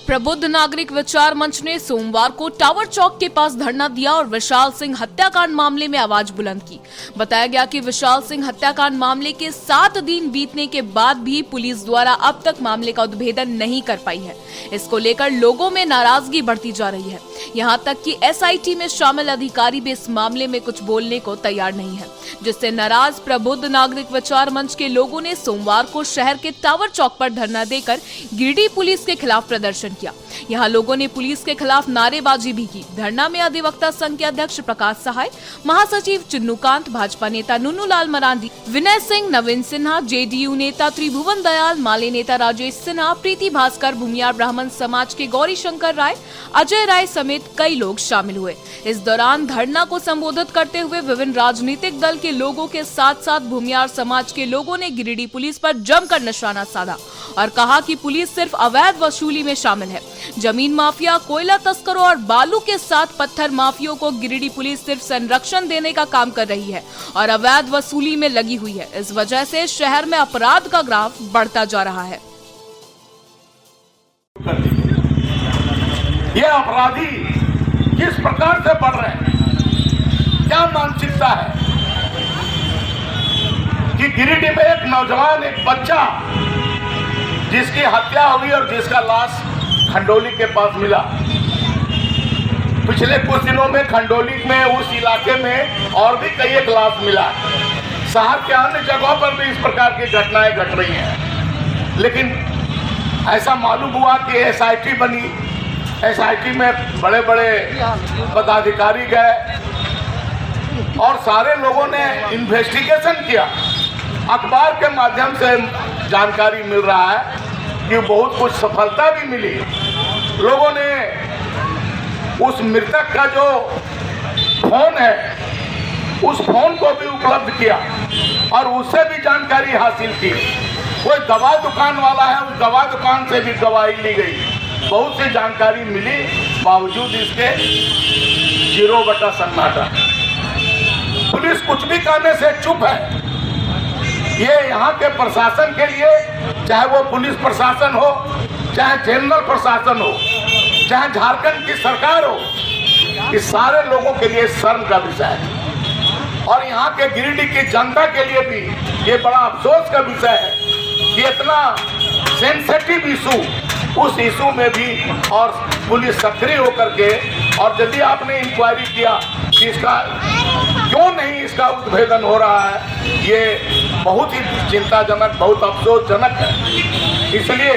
प्रबुद्ध नागरिक विचार मंच ने सोमवार को टावर चौक के पास धरना दिया और विशाल सिंह हत्याकांड मामले में आवाज बुलंद की। बताया गया कि विशाल सिंह हत्याकांड मामले के 7 दिन बीतने के बाद भी पुलिस द्वारा अब तक मामले का उद्भेदन नहीं कर पाई है। इसको लेकर लोगों में नाराजगी बढ़ती जा रही है। यहाँ तक कि एसआईटी में शामिल अधिकारी भी इस मामले में कुछ बोलने को तैयार नहीं है, जिससे नाराज प्रबुद्ध नागरिक विचार मंच के लोगों ने सोमवार को शहर के टावर चौक पर धरना देकर गिरिडीह पुलिस के खिलाफ प्रदर्शन किया। यहाँ लोगों ने पुलिस के खिलाफ नारेबाजी भी की। धरना में अधिवक्ता संघ के अध्यक्ष प्रकाश सहाय, महासचिव चिन्नूकांत, भाजपा नेता नुन्नूलाल मरांडी, विनय सिंह, नवीन सिन्हा, जेडीयू नेता त्रिभुवन दयाल, माले नेता राजेश सिन्हा, प्रीति भास्कर, भूमियार ब्राह्मण समाज के गौरी शंकर राय, अजय राय समेत कई लोग शामिल हुए। इस दौरान धरना को संबोधित करते हुए विभिन्न राजनीतिक दल के लोगों के साथ साथ भूमियार समाज के लोगों ने गिरिडीह पुलिस पर जमकर निशाना साधा और कहा कि पुलिस सिर्फ अवैध वसूली में शामिल है। जमीन माफिया, कोयला तस्करों और बालू के साथ पत्थर माफियों को गिरिडीह पुलिस सिर्फ संरक्षण देने का काम कर रही है और अवैध वसूली में लगी हुई है। इस वजह से शहर में अपराध का ग्राफ बढ़ता जा रहा है। ये अपराधी किस प्रकार से बढ़ रहे हैं, क्या मानसिकता है कि गिरिडीह में एक नौजवान, एक बच्चा जिसकी हत्या हुई और जिसका लाश खंडोली के पास मिला। पिछले कुछ दिनों में खंडोली में, उस इलाके में और भी कई एक लाश मिला। शहर के अन्य जगहों पर भी इस प्रकार की घटनाएं घट रही हैं। लेकिन ऐसा मालूम हुआ कि एसआईटी बनी, एसआईटी में बड़े बड़े पदाधिकारी गए और सारे लोगों ने इन्वेस्टिगेशन किया। अखबार के माध्यम से जानकारी मिल रहा है कि बहुत कुछ सफलता भी मिली। लोगों ने उस मृतक का जो फोन है, उस फोन को भी उपलब्ध किया और उससे भी जानकारी हासिल की। कोई दवा दुकान वाला है, उस दवा दुकान से भी दवाई ली गई। बहुत सी जानकारी मिली, बावजूद इसके 0 सन्नाटा। पुलिस कुछ भी कहने से चुप है। ये यहाँ के प्रशासन के लिए, चाहे वो पुलिस प्रशासन हो, चाहे जनरल प्रशासन हो, चाहे झारखंड की सरकार हो, इस सारे लोगों के लिए शर्म का विषय है। और यहाँ के गिरिडीह की जनता के लिए भी ये बड़ा अफसोस का विषय है कि इतना सेंसिटिव इशू, उस इशू में भी और पुलिस सक्रिय होकर के, और यदि आपने इंक्वायरी किया कि इसका क्यों नहीं इसका उद्भेदन हो रहा है, ये बहुत ही चिंताजनक, बहुत अफसोसजनक है। इसलिए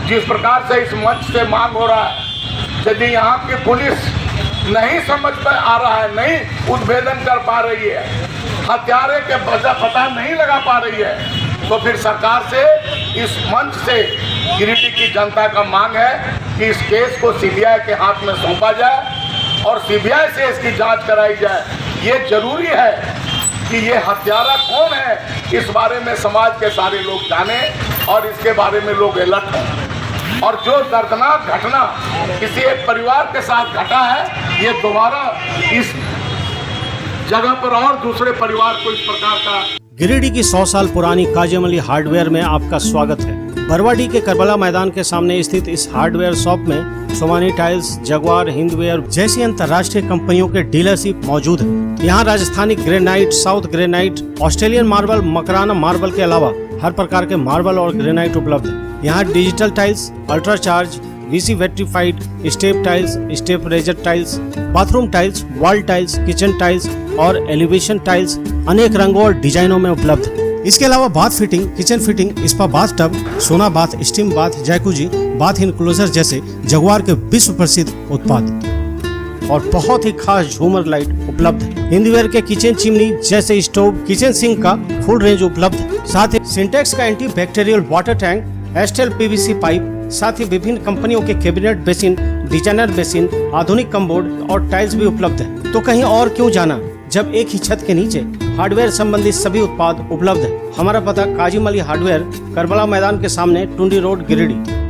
जिस प्रकार से इस मंच से मांग हो रहा है, यदि यहाँ की पुलिस नहीं समझ में आ रहा है, नहीं उद्भेदन कर पा रही है, हत्यारे के पता नहीं लगा पा रही है, तो फिर सरकार से, इस मंच से गिरिडीह की जनता का मांग है कि इस केस को सीबीआई के हाथ में सौंपा जाए और सीबीआई से इसकी जांच कराई जाए। ये जरूरी है कि ये हत्यारा कौन है, इस बारे में समाज के सारे लोग जाने और इसके बारे में लोग अलर्ट हों। और जो दर्दनाक घटना किसी एक परिवार के साथ घटा है, ये दोबारा इस जगह पर और दूसरे परिवार को इस प्रकार का। गिरिडीह की 100 साल पुरानी काजिम अली हार्डवेयर में आपका स्वागत है। बरवाडीह के करबला मैदान के सामने स्थित इस हार्डवेयर शॉप में सोमानी टाइल्स, जगुआर, हिंदवेयर जैसी अंतर्राष्ट्रीय कंपनियों के डीलरशिप मौजूद है। यहाँ Rajasthani granite, south granite, Australian marble, Makrana marble के अलावा हर प्रकार के मार्बल और ग्रेनाइट उपलब्ध है। यहाँ digital tiles, ultracharge, VC vitrified, step tiles, step riser tiles, bathroom tiles, wall tiles, kitchen tiles और एलिवेशन टाइल्स अनेक रंगों और डिजाइनों में उपलब्ध है। इसके अलावा bath fitting, kitchen fitting, spa bath tub, sauna bath, steam bath, jacuzzi, bath enclosure जैसे जगुआर के विश्व प्रसिद्ध उत्पाद और बहुत ही खास झूमर लाइट उपलब्ध है। हिंदवेयर के किचन चिमनी जैसे स्टोव, किचन सिंक का फुल रेंज उपलब्ध है। साथ ही सिंटेक्स का anti bacterial water tank, Astral PVC pipe, साथ ही विभिन्न कंपनियों के कैबिनेट बेसिन, डिजाइनर बेसिन, आधुनिक कमबोर्ड और टाइल्स भी उपलब्ध है। तो कहीं और क्यों जाना, जब एक ही छत के नीचे हार्डवेयर संबंधित सभी उत्पाद उपलब्ध है। हमारा पता काजिम अली हार्डवेयर, करबला मैदान के सामने, टुंडी रोड, गिरिडीह।